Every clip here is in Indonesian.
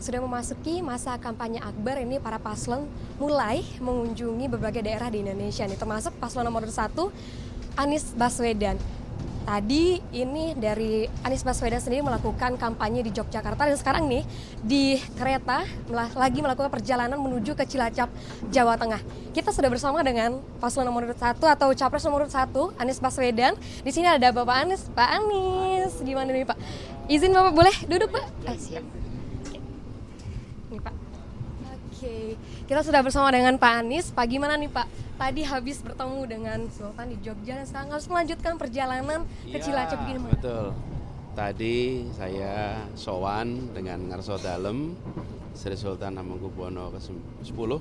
sudah memasuki masa kampanye akbar. Ini para paslon mulai mengunjungi berbagai daerah di Indonesia nih, termasuk paslon nomor 1 Anies Baswedan. Tadi ini dari Anies Baswedan sendiri melakukan kampanye di Yogyakarta, dan sekarang nih di kereta lagi melakukan perjalanan menuju ke Cilacap, Jawa Tengah. Kita sudah bersama dengan paslon nomor 1 atau capres nomor 1 Anies Baswedan. Di sini ada Bapak Anies. Pak Anies, gimana nih Pak? Izin Bapak boleh duduk Pak? Siap. Nih Pak. Oke, kita sudah bersama dengan Pak Anies. Pak, gimana nih Pak? Tadi habis bertemu dengan Sultan di Jogja dan sekarang harus melanjutkan perjalanan ke Cilacap gini Pak. Betul. Tadi saya sowan dengan Ngarso Dalem, Sri Sultan Hamengkubuwono ke-10,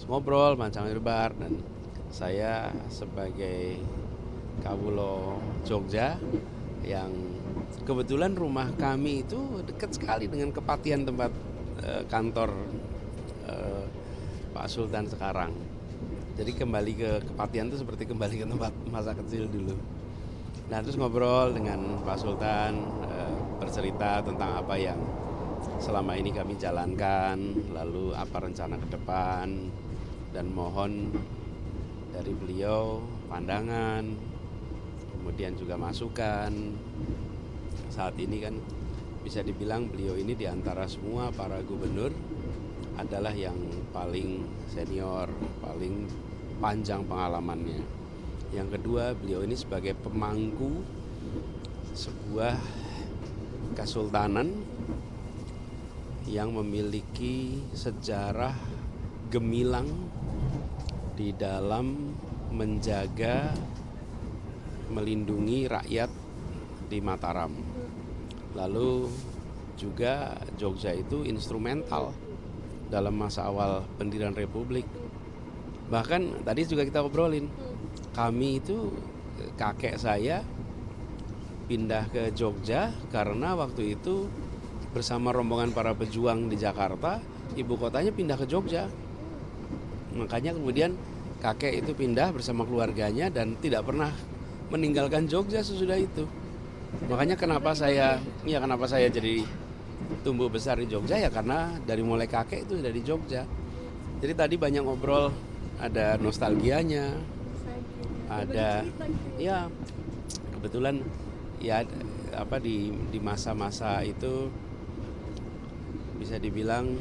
ngobrol mancang lebar, dan saya sebagai Kawulo Jogja yang kebetulan rumah kami itu dekat sekali dengan Kepatihan tempat kantor Pak Sultan sekarang. Jadi kembali ke Kepatihan itu seperti kembali ke tempat masa kecil dulu. Nah, terus ngobrol dengan Pak Sultan, bercerita tentang apa yang selama ini kami jalankan, lalu apa rencana ke depan, dan mohon dari beliau pandangan, kemudian juga masukan. Saat ini kan bisa dibilang beliau ini di antara semua para gubernur adalah yang paling senior, paling panjang pengalamannya. Yang kedua, beliau ini sebagai pemangku sebuah kesultanan yang memiliki sejarah gemilang di dalam menjaga, melindungi rakyat di Mataram. Lalu juga Jogja itu instrumental dalam masa awal pendirian Republik. Bahkan tadi juga kita obrolin, kami itu, kakek saya pindah ke Jogja karena waktu itu bersama rombongan para pejuang di Jakarta, ibu kotanya pindah ke Jogja. Makanya kemudian kakek itu pindah bersama keluarganya dan tidak pernah meninggalkan Jogja sesudah itu. Makanya kenapa saya jadi tumbuh besar di Jogja, ya karena dari mulai kakek itu dari Jogja. Jadi tadi banyak ngobrol, ada nostalgianya, ada ya kebetulan ya apa di masa-masa itu bisa dibilang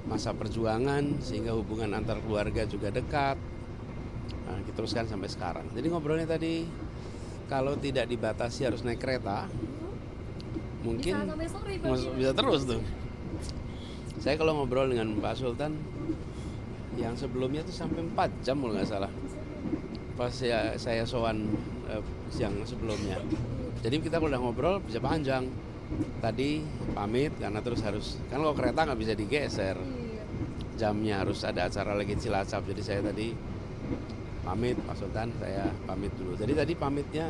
masa perjuangan, sehingga hubungan antar keluarga juga dekat. Nah, kita teruskan sampai sekarang. Jadi ngobrolnya tadi, kalau tidak dibatasi harus naik kereta, mungkin bisa terus tuh. Saya kalau ngobrol dengan Pak Sultan yang sebelumnya tuh sampai 4 jam kalau nggak salah, pas saya sowan yang sebelumnya. Jadi kita kalau udah ngobrol bisa panjang. Tadi pamit karena terus harus, kan kalau kereta nggak bisa digeser, jamnya harus ada acara lagi Cilacap. Jadi saya tadi pamit Pak Sultan, saya pamit dulu. Jadi tadi pamitnya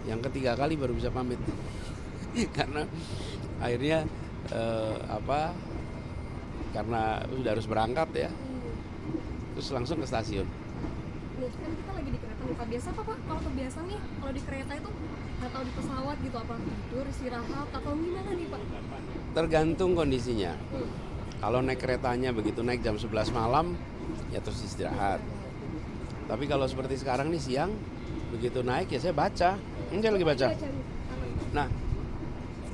yang ketiga kali baru bisa pamit. Karena akhirnya karena sudah harus berangkat ya, terus langsung ke stasiun. Nih kan kita lagi di kereta nih Pak, biasa apa Pak kalau kebiasaan nih kalau di kereta itu atau di pesawat gitu, apa tidur, istirahat atau gimana nih Pak? Tergantung kondisinya. Kalau naik keretanya begitu naik jam 11 malam ya terus istirahat. Tapi kalau seperti sekarang nih siang, begitu naik ya saya baca. Ini saya lagi baca. Nah,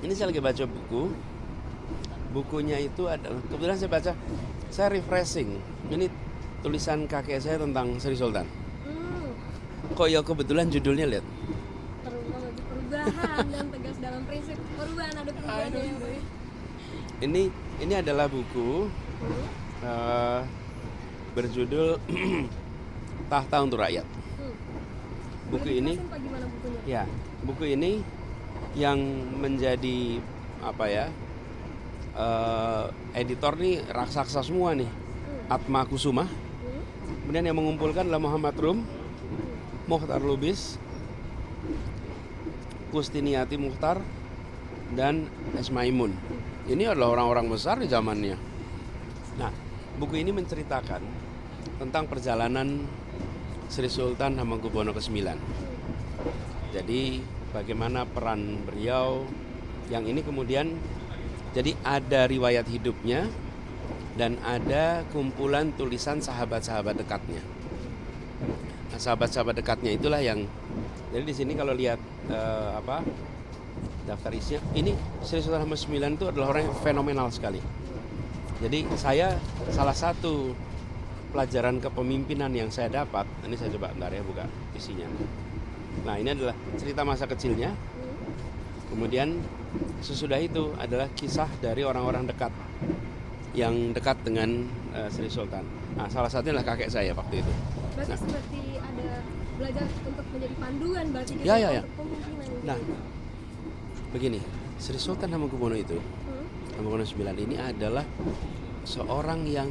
ini saya lagi baca buku. Bukunya itu adalah, kebetulan saya baca, saya refreshing. Ini tulisan kakek saya tentang Sri Sultan. Kok ya kebetulan judulnya lihat. Perubahan dan tegas dalam prinsip. Perubahan, ada perubahan ya. Ini adalah buku berjudul Tahta untuk Rakyat. Buku ini, ya, buku ini yang menjadi editor nih raksasa semua nih, Atma Kusuma. Kemudian yang mengumpulkan adalah Muhammad Rum, Mukhtar Lubis, Kustiniati Mukhtar, dan Esmaimun. Ini adalah orang-orang besar di zamannya. Nah, buku ini menceritakan tentang perjalanan Sri Sultan Hamengkubuwono ke-9. Jadi bagaimana peran beliau yang ini kemudian Jadi ada riwayat hidupnya dan ada kumpulan tulisan sahabat-sahabat dekatnya. Nah, sahabat-sahabat dekatnya itulah yang, jadi di sini kalau lihat daftar isinya, ini Sri Sultan Hamengkubuwono IX itu adalah orang yang fenomenal sekali. Jadi saya salah satu pelajaran kepemimpinan yang saya dapat, ini saya coba bentar ya buka isinya. Nah ini adalah cerita masa kecilnya, kemudian sesudah itu adalah kisah dari orang-orang dekat yang dekat dengan Sri Sultan. Nah salah satunya adalah kakek saya waktu itu. Berarti Nah, seperti ada belajar untuk menjadi panduan berarti gitu Ya. untuk pemimpinan gitu. Nah begini, Sri Sultan Hamengkubuwono itu, Hamengkubuwono IX ini adalah seorang yang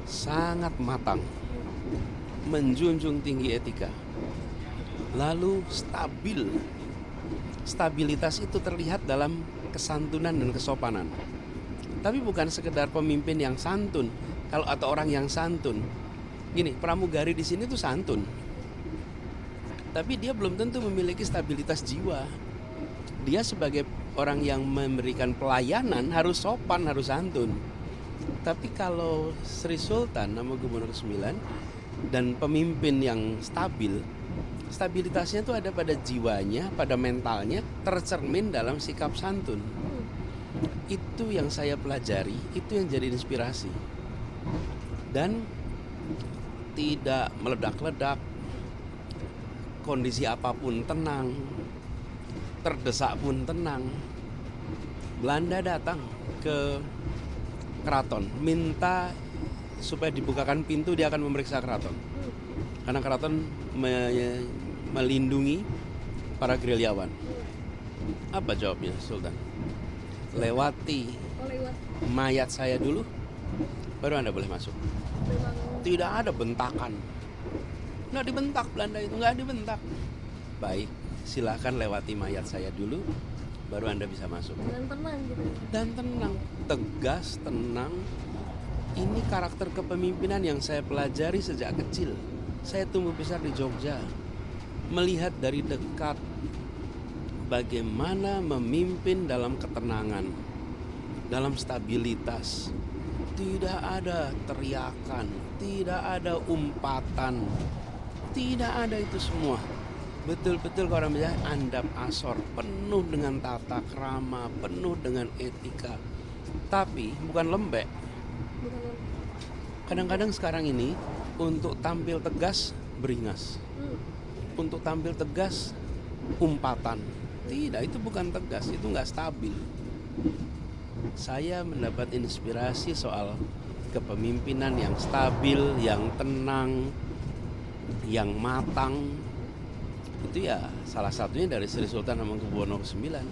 sangat matang, menjunjung tinggi etika, lalu stabil. Stabilitas itu terlihat dalam kesantunan dan kesopanan. Tapi bukan sekedar pemimpin yang santun, atau orang yang santun. Gini, pramugari di sini tuh santun, tapi dia belum tentu memiliki stabilitas jiwa. Dia sebagai orang yang memberikan pelayanan harus sopan, harus santun. Tapi kalau Sri Sultan Hamengkubuwono IX dan pemimpin yang stabil, stabilitasnya itu ada pada jiwanya, pada mentalnya, tercermin dalam sikap santun. Itu yang saya pelajari, itu yang jadi inspirasi. Dan tidak meledak-ledak, kondisi apapun tenang, terdesak pun tenang. Belanda datang ke keraton, minta supaya dibukakan pintu, dia akan memeriksa keraton. Karena keraton melindungi para gerilyawan. Apa jawabnya Sultan? Lewati mayat saya dulu, baru Anda boleh masuk. Tidak ada bentakan. Nggak dibentak Belanda itu, nggak dibentak. Baik, silakan lewati mayat saya dulu, baru Anda bisa masuk. Dan tenang gitu. Dan tenang, tegas, tenang. Ini karakter kepemimpinan yang saya pelajari sejak kecil. Saya tumbuh besar di Jogja, melihat dari dekat bagaimana memimpin dalam ketenangan, dalam stabilitas. Tidak ada teriakan, tidak ada umpatan, tidak ada itu semua. Betul-betul kalau orang bilang andap asor, penuh dengan tata krama, penuh dengan etika. Tapi bukan lembek. Kadang-kadang sekarang ini untuk tampil tegas beringas, untuk tampil tegas umpatan. Tidak, itu bukan tegas, itu nggak stabil. Saya mendapat inspirasi soal kepemimpinan yang stabil, yang tenang, yang matang. Itu ya salah satunya dari Sri Sultan Hamengkubuwono IX,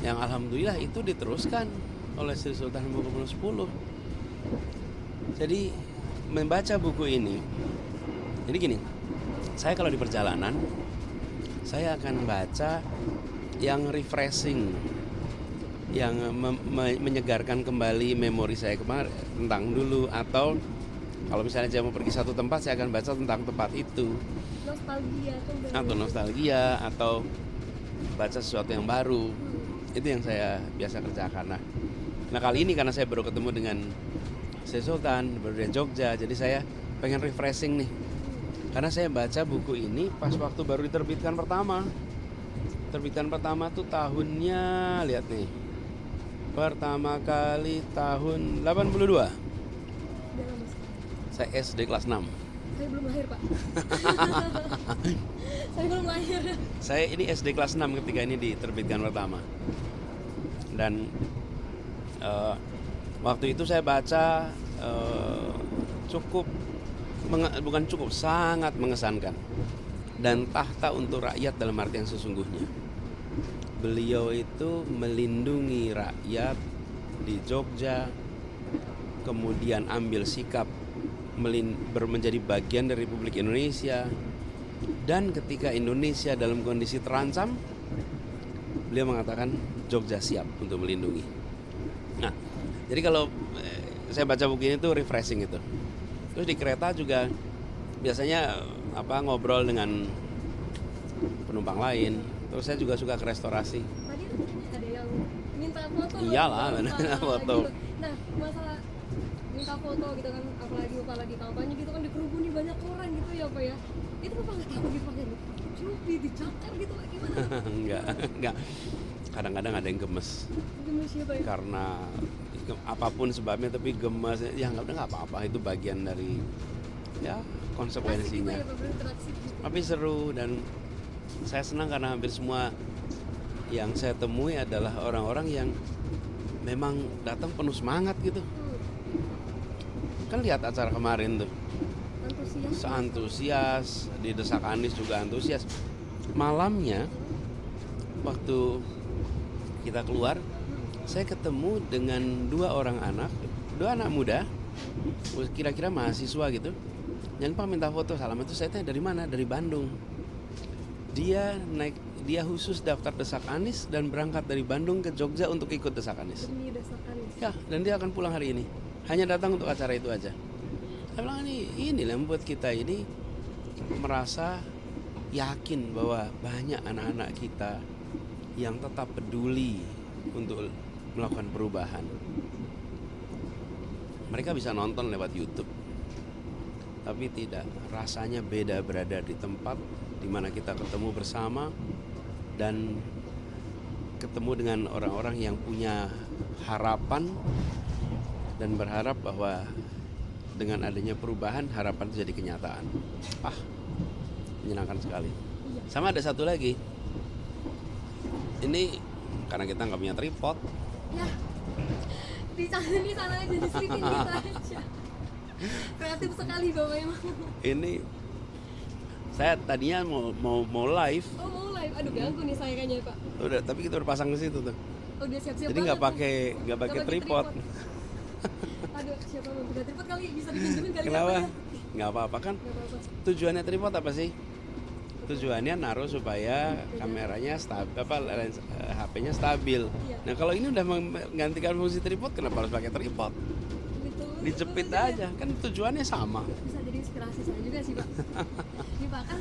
yang alhamdulillah itu diteruskan oleh Sri Sultan Hamengkubuwono X. Jadi membaca buku ini, jadi gini, saya kalau di perjalanan saya akan baca yang refreshing, yang menyegarkan kembali memori saya kemarin tentang dulu. Atau kalau misalnya saya mau pergi satu tempat, saya akan baca tentang tempat itu, nostalgia, atau baca sesuatu yang baru. Itu yang saya biasa kerjakan. Nah kali ini karena saya baru ketemu dengan Sri Sultan, baru dari Jogja, jadi saya pengen refreshing nih. Karena saya baca buku ini pas waktu baru diterbitkan pertama. Terbitan pertama tuh tahunnya, lihat nih, pertama kali tahun 82. Saya SD kelas 6. Saya belum lahir, Pak. Saya belum lahir. Saya ini SD kelas 6 ketika ini diterbitkan pertama. Dan waktu itu saya baca sangat mengesankan. Dan tahta untuk rakyat dalam arti yang sesungguhnya. Beliau itu melindungi rakyat di Jogja, kemudian ambil sikap menjadi bagian dari Republik Indonesia. Dan ketika Indonesia dalam kondisi terancam, beliau mengatakan Jogja siap untuk melindungi. Nah, jadi kalau saya baca buku ini tuh refreshing itu. Terus di kereta juga biasanya ngobrol dengan penumpang lain. Terus saya juga suka ke restorasi. Tadi ada yang minta foto. Iyalah, dong, minta Pak, foto. gitu. Nah, masalah minta foto gitu kan, apalagi Bapak lagi kampanye gitu kan dikerubuni banyak orang gitu ya Pak ya. Itu Bapak nggak takut gitu Pak, cupi, dicakar gitu Pak, gimana? Enggak. Kadang-kadang ada yang gemes Gemes ya Pak ya? karena apapun sebabnya, tapi gemes ya nggak apa-apa, itu bagian dari ya Asik juga konsekuensinya. ya Pak, berinteraksi gitu. Tapi seru, dan saya senang karena hampir semua yang saya temui adalah orang-orang yang memang datang penuh semangat gitu. Kan lihat acara kemarin tuh, Antusias. seantusias, di Desak Anies juga antusias. Malamnya waktu kita keluar, saya ketemu dengan dua anak muda, kira-kira mahasiswa gitu. Jangan lupa minta foto, salam. Itu saya tanya, dari mana? Dari Bandung. Dia khusus daftar Desak Anies dan berangkat dari Bandung ke Jogja untuk ikut Desak Anies. Demi Desak Anies. Ya, dan dia akan pulang hari ini. Hanya datang untuk acara itu aja. Saya bilang ini yang membuat kita ini merasa yakin bahwa banyak anak-anak kita yang tetap peduli untuk melakukan perubahan. Mereka bisa nonton lewat YouTube, tapi tidak, rasanya beda berada di tempat di mana kita ketemu bersama dan ketemu dengan orang-orang yang punya harapan dan berharap bahwa dengan adanya perubahan, harapan itu jadi kenyataan. Menyenangkan sekali. Sama ada satu lagi. Ini karena kita nggak punya tripod. Ya, di sana aja, diselipin kita aja. Kreatif sekali Bapak emang. Ini saya tadinya mau live. Oh mau live, aduh ganggu nih saya kayaknya Pak. Udah, tapi kita udah pasang di situ tuh. Oh, udah siap-siap Jadi nggak pakai tripod. Aduh, siapa mau punya tripod kali bisa dipinjemin kali. Kenapa? Ya? Nggak apa-apa kan? Nggak apa-apa. Tujuannya tripod apa sih? Tujuannya naruh supaya kameranya HP-nya stabil. Iya. Nah kalau ini udah menggantikan fungsi tripod, kenapa harus pakai tripod? Betul, Dijepit betul aja, kan tujuannya sama. Bisa jadi inspirasi saya juga sih Pak. Ini Pak kan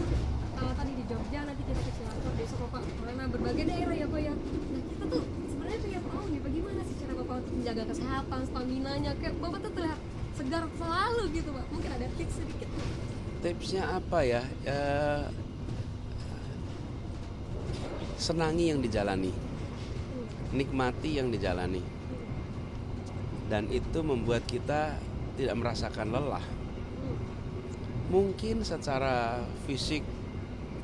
kalau tadi di Jogja, nanti kita ke Cilacap, besok Bapak mana berbagai daerah ya Pak ya. Nah kita tuh sebenarnya pengen tahu nih bagaimana sih cara Bapak untuk menjaga kesehatan, stamina-nya, kayak Bapak tuh terlihat segar selalu gitu Pak. Mungkin ada tips sedikit. Tipsnya apa ya? Senangi yang dijalani, nikmati yang dijalani, dan itu membuat kita tidak merasakan lelah. Mungkin secara fisik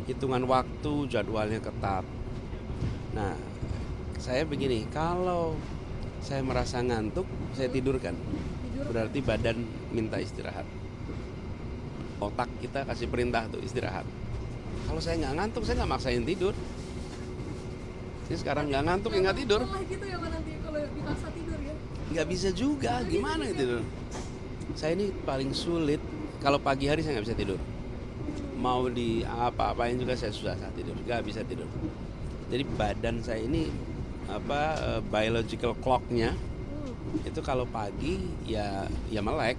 hitungan waktu, jadwalnya ketat. Nah, saya begini, kalau saya merasa ngantuk, saya tidurkan. Berarti badan minta istirahat. Otak kita kasih perintah tuh istirahat. Kalau saya nggak ngantuk, saya nggak maksain tidur. Jadi sekarang nggak ngantuk ya nggak tidur. Lelah gitu ya Pak nanti kalau dipaksa tidur ya. Nggak bisa juga, gimana gitu. Saya ini paling sulit kalau pagi hari saya nggak bisa tidur. Mau di apa-apain juga saya susah saat tidur, nggak bisa tidur. Jadi badan saya ini biological clock-nya itu kalau pagi ya melek.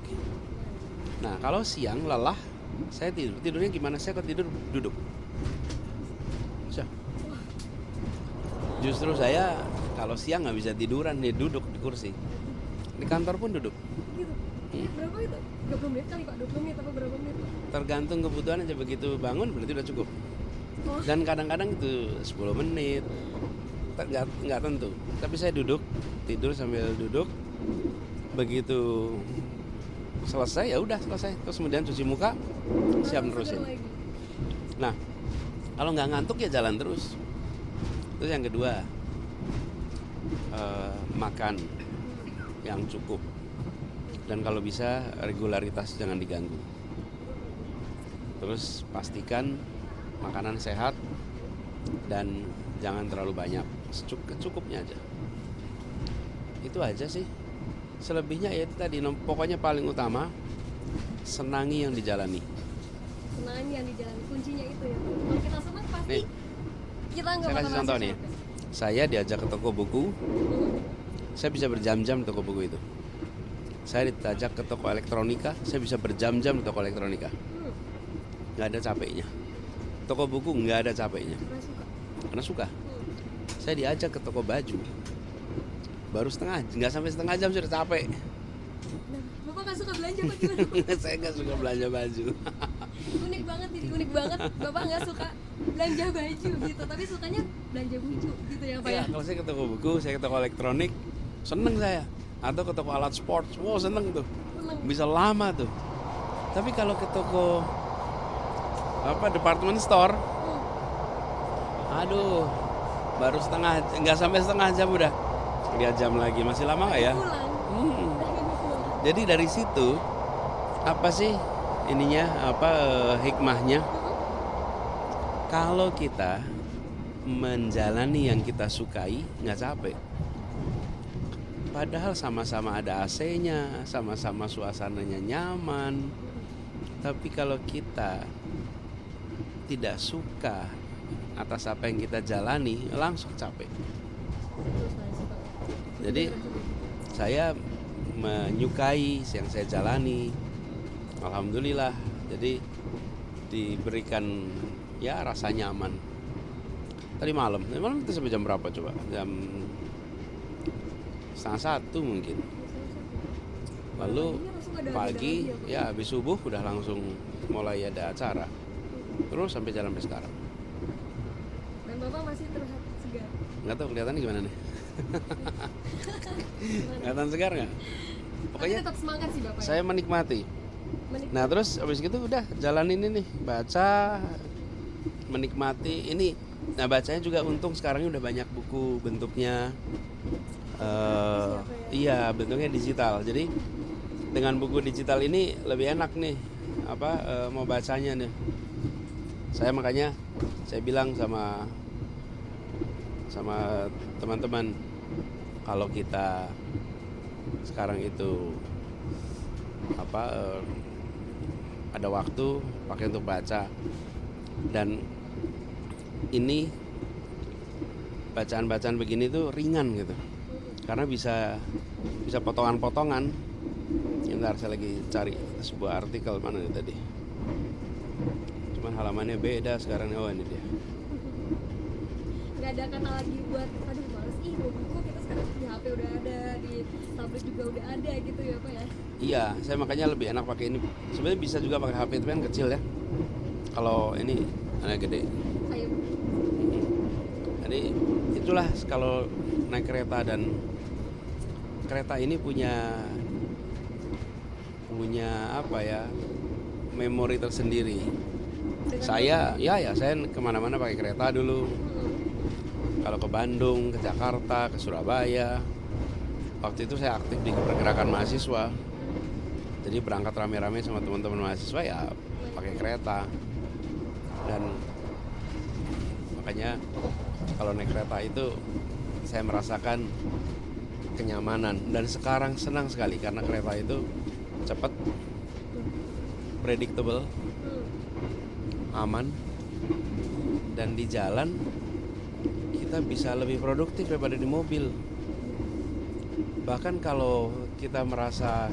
Nah kalau siang lelah, saya tidurnya gimana? Saya kalau tidur duduk. Justru saya kalau siang nggak bisa tiduran nih, duduk di kursi. Di kantor pun duduk. Gitu. Berapa itu? 20 menit kali Pak? 20 menit apa berapa menit Pak? Tergantung kebutuhan aja, begitu bangun berarti udah cukup. Oh. Dan kadang-kadang itu 10 menit, nggak tentu. Tapi saya duduk, tidur sambil duduk. Begitu selesai ya udah selesai. Terus kemudian cuci muka, siap nerusin. Nah, kalau nggak ngantuk ya jalan terus. Terus yang kedua, makan yang cukup, dan kalau bisa regularitas jangan diganggu. Terus pastikan makanan sehat dan jangan terlalu banyak, secukupnya aja. Itu aja sih. Selebihnya ya itu tadi, pokoknya paling utama senangi yang dijalani. Senangi yang dijalani, kuncinya itu ya. Kalau kita senang pasti Nih, kita nggak saya kasih contoh nih. Saya diajak ke toko buku, saya bisa berjam-jam di toko buku itu. Saya diajak ke toko elektronika, saya bisa berjam-jam di toko elektronika. Nggak ada capeknya. Toko buku nggak ada capeknya. Karena suka. Saya diajak ke toko baju, baru nggak sampai setengah jam sudah capek. Nah, Bapak nggak suka belanja apa gimana? Saya nggak suka belanja baju. Unik banget, jadi unik banget. Bapak nggak suka belanja baju gitu, tapi sukanya belanja buku gitu ya Pak ya? Kalau saya ke toko buku, saya ke toko elektronik, seneng saya. Atau ke toko alat sport, wow seneng tuh. Bisa lama tuh. Tapi kalau ke toko department store, aduh, baru nggak sampai setengah jam udah. 3 jam lagi, masih lama nggak ya? Pulang. Jadi dari situ apa sih ininya hikmahnya? Kalau kita menjalani yang kita sukai nggak capek. Padahal sama-sama ada AC-nya, sama-sama suasananya nyaman. Tapi kalau kita tidak suka atas apa yang kita jalani, langsung capek. Jadi saya menyukai yang saya jalani, alhamdulillah. Jadi diberikan ya rasa nyaman. Tadi malam itu sampai jam berapa coba? Jam 12:30 mungkin. Lalu pagi ya habis subuh udah langsung mulai ada acara. Terus sampai jalan sampai sekarang. Dan Bapak masih terlihat segar. Nggak tahu kelihatannya gimana nih? Kelihatan segar nggak? Pokoknya tetap semangat sih Bapak. Saya menikmati. Nah terus habis gitu udah jalanin ini, baca, menikmati ini. Nah bacanya juga untung sekarang udah banyak buku bentuknya, iya bentuknya digital. Jadi dengan buku digital ini lebih enak nih, mau bacanya nih. Makanya saya bilang sama teman-teman, kalau kita sekarang itu ada waktu pakai untuk baca, dan ini bacaan-bacaan begini tuh ringan gitu karena bisa potongan-potongan. Bentar, saya lagi cari sebuah artikel mana nih tadi, cuman halamannya beda sekarang. Oh ini dia. Nggak ada kata lagi buat aduh males mau buku, kita sekarang di HP udah ada, di tablet juga udah ada gitu ya Pak ya. Iya, saya makanya lebih enak pakai ini. Sebenarnya bisa juga pakai HP, tapi kan kecil ya. Kalau ini agak gede. Jadi itulah kalau naik kereta, dan kereta ini punya memori tersendiri. Saya kemana-mana pakai kereta dulu. Kalau ke Bandung, ke Jakarta, ke Surabaya, waktu itu saya aktif di pergerakan mahasiswa. Jadi berangkat rame-rame sama teman-teman mahasiswa ya pakai kereta. Dan makanya kalau naik kereta itu saya merasakan kenyamanan. Dan sekarang senang sekali karena kereta itu cepat, predictable, aman, dan di jalan kita bisa lebih produktif daripada di mobil. Bahkan kalau kita merasa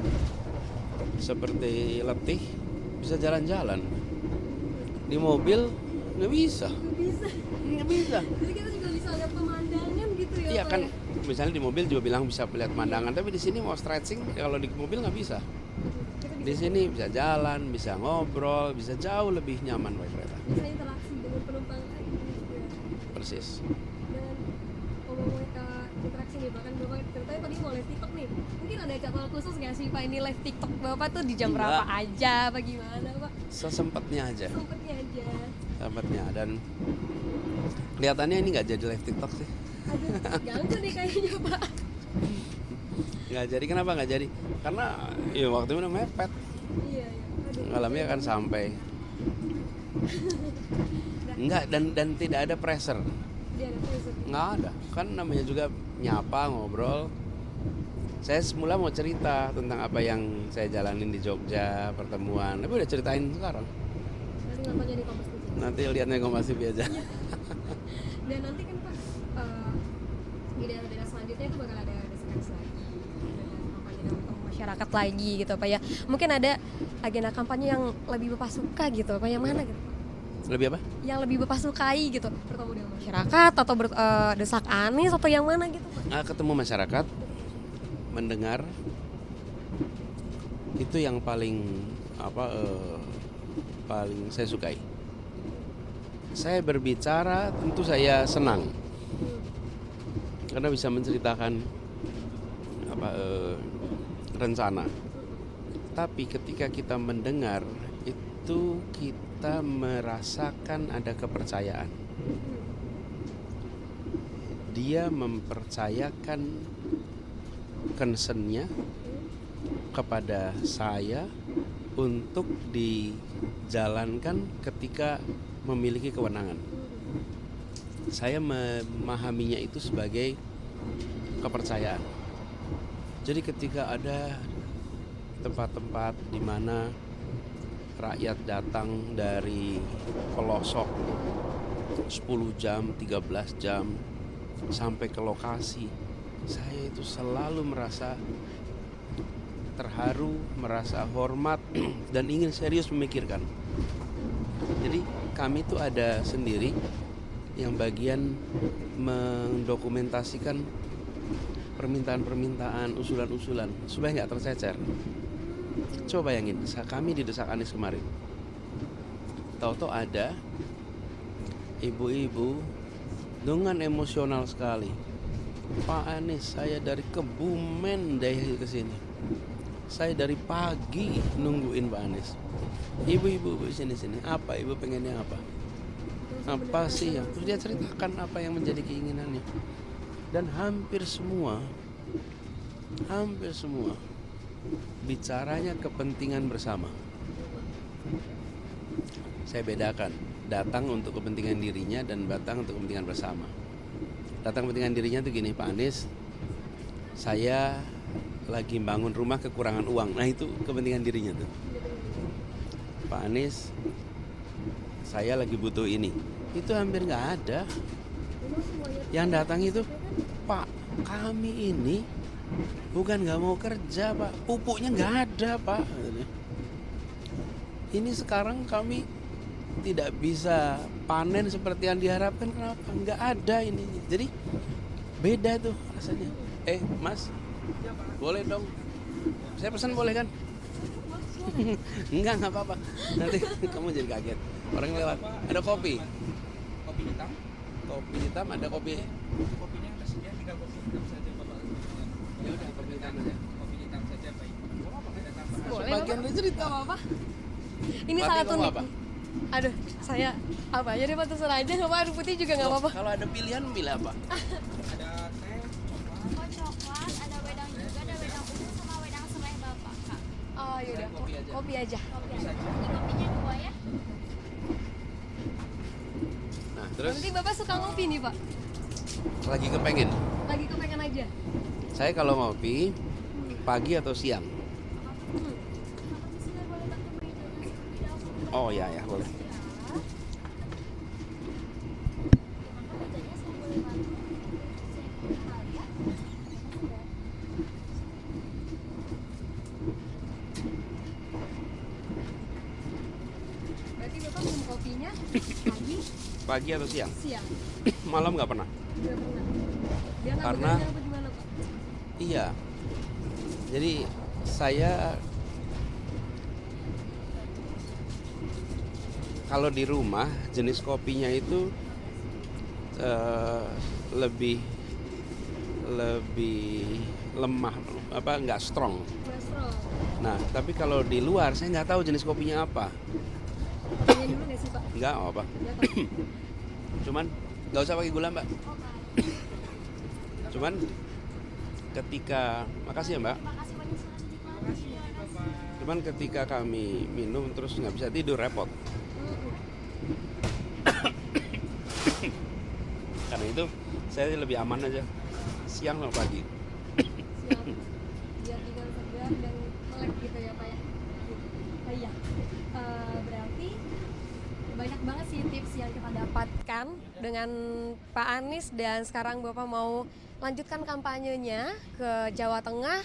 seperti letih, bisa jalan-jalan. Di mobil nggak bisa. Jadi kita juga bisa lihat pemandangan gitu ya. Iya kan, misalnya di mobil juga bilang bisa lihat pemandangan, tapi di sini mau stretching, kalau di mobil nggak bisa. Di sini bisa jalan, bisa ngobrol, bisa jauh lebih nyaman pakai kereta. Bisa interaksi dengan penumpang gitu ya. Persis. Dan ngomong-ngomong interaksi nih, bahkan Bapak ceritanya tadi mau live TikTok nih. Mungkin ada jadwal khusus nggak sih Pak ini live TikTok Bapak tuh di jam berapa aja, apa gimana Pak? Sesempatnya aja. Sempatnya. Dan kelihatannya ini nggak jadi live TikTok sih. Aduh, ganggu nih kayaknya Pak. Nggak jadi, kenapa nggak jadi? Karena ya waktu itu mepet. Iya. Aduh. Malamnya kan sampai. Enggak, dan tidak ada pressure. Nggak ada, kan namanya juga nyapa, ngobrol. Saya semula mau cerita tentang apa yang saya jalanin di Jogja, pertemuan, tapi udah ceritain sekarang. Nanti nontonnya di Kompas TV. Nanti lihatnya Kompas TV aja. Dan nanti kan Pak, di daerah-daerah selanjutnya itu bakal ada desakan lagi, kampanye untuk masyarakat lagi gitu Pak ya. Mungkin ada agenda kampanye yang lebih Bapak suka gitu Pak, yang mana gitu? Lebih apa? Yang lebih Bapak sukai gitu, bertemu dengan masyarakat atau desak Anies atau yang mana gitu Pak? Ketemu masyarakat, mendengar itu yang paling paling saya sukai. Saya berbicara tentu saya senang karena bisa menceritakan rencana. Tapi ketika kita mendengar itu kita merasakan ada kepercayaan. Dia mempercayakan concern-nya kepada saya untuk dijalankan ketika memiliki kewenangan. Saya memahaminya itu sebagai kepercayaan. Jadi ketika ada tempat-tempat di mana rakyat datang dari pelosok 10 jam, 13 jam sampai ke lokasi, saya itu selalu merasa terharu, merasa hormat dan ingin serius memikirkan. Jadi kami itu ada sendiri yang bagian mendokumentasikan permintaan-permintaan, usulan-usulan supaya nggak tercecer. Coba bayangin, kami di Desak Anies kemarin, tahu-tahu ada ibu-ibu dengan emosional sekali. Pak Anies, saya dari Kebumen deh ke sini. Saya dari pagi nungguin Pak Anies. Ibu-ibu sini, apa ibu pengennya apa? Apa sih yang terus dia ceritakan apa yang menjadi keinginannya. Dan hampir semua bicaranya kepentingan bersama. Saya bedakan, datang untuk kepentingan dirinya dan datang untuk kepentingan bersama. Datang kepentingan dirinya itu gini, Pak Anies, saya lagi bangun rumah kekurangan uang. Nah itu kepentingan dirinya tuh. Pak Anies, saya lagi butuh ini. Itu hampir nggak ada. Yang datang itu, Pak, kami ini bukan nggak mau kerja, Pak. Pupuknya nggak ada, Pak. Ini sekarang kami tidak bisa panen seperti yang diharapkan. Kenapa? Nggak ada ini. Jadi beda tuh rasanya. Mas, boleh dong. Saya pesan boleh kan? Enggak apa-apa. Nanti kamu jadi kaget. Orang lewat. Ada kopi. Kopi hitam. Kopi hitam, ada kopi. Kopinya tersedia tinggal kopi hitam saja, Bapak. Ya udah, kopi hitam aja. Kopi hitam saja, baik. Ada tambahan. Boleh, Sebagian Bapak? dari cerita. Gak apa-apa. Ini Berarti sangat kamu unik. apa? Aduh, saya apa aja deh Pak, terserah aja. Nggak apa, air putih juga nggak apa-apa. Kalau ada pilihan, pilih apa? Ada teh, coklat. Coklat, ada wedang juga, ada wedang ungu sama wedang serai Bapak, Kak. Oh yaudah, Kopi aja. kopi aja. Kopi aja. Ini kopinya 2 ya. Nah, terus Nanti Bapak suka ngopi nih Pak? lagi kepengen. Lagi kepengen aja. Saya kalau ngopi pagi atau siang? Bapak di sini boleh bantu mejanya di dapur. Oh ya boleh. Maka mejanya saya boleh bantu. Saya kenal ya. Berarti Bapak minum kopinya pagi, Pagi atau siang? siang. Malam nggak pernah. Nggak pernah. Dia nggak Karena- bekerja apa gimana Pak? Iya. Jadi saya kalau di rumah jenis kopinya itu lebih lemah, nggak strong. Kolesterol. Nah, tapi kalau di luar saya nggak tahu jenis kopinya apa. Kopinya dulu nggak sih Pak? Nggak apa. Nggak tahu. Cuman nggak usah pakai gula, Mbak. Cuman ketika, makasih ya Mbak. Terima kasih banyak sudah dinikmati. Cuman ketika kami minum terus nggak bisa tidur, repot. Karena itu saya lebih aman aja siang sama pagi. Siang. Biar juga segar dan melek gitu ya Pak ya. Oh iya. Berarti banyak banget sih tips yang kita dapatkan dengan Pak Anies, dan sekarang Bapak mau lanjutkan kampanyenya ke Jawa Tengah.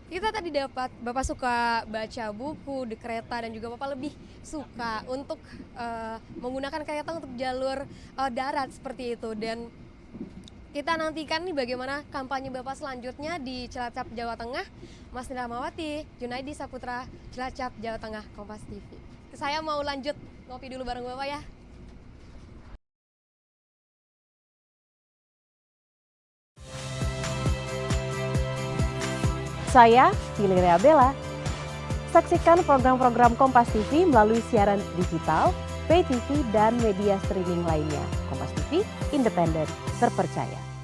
Kita tadi dapat Bapak suka baca buku di kereta, dan juga Bapak lebih suka untuk menggunakan kereta untuk jalur darat seperti itu. Dan Kita nantikan nih bagaimana kampanye Bapak selanjutnya di Cilacap, Jawa Tengah. Mas Nira Mawati, Junaidi Saputra, Cilacap, Jawa Tengah, Kompas TV. Saya mau lanjut ngopi dulu bareng Bapak ya. Saya Pilih Rea Bella. Saksikan program-program Kompas TV melalui siaran digital, pay TV, dan media streaming lainnya. Kompas TV, independen, terpercaya.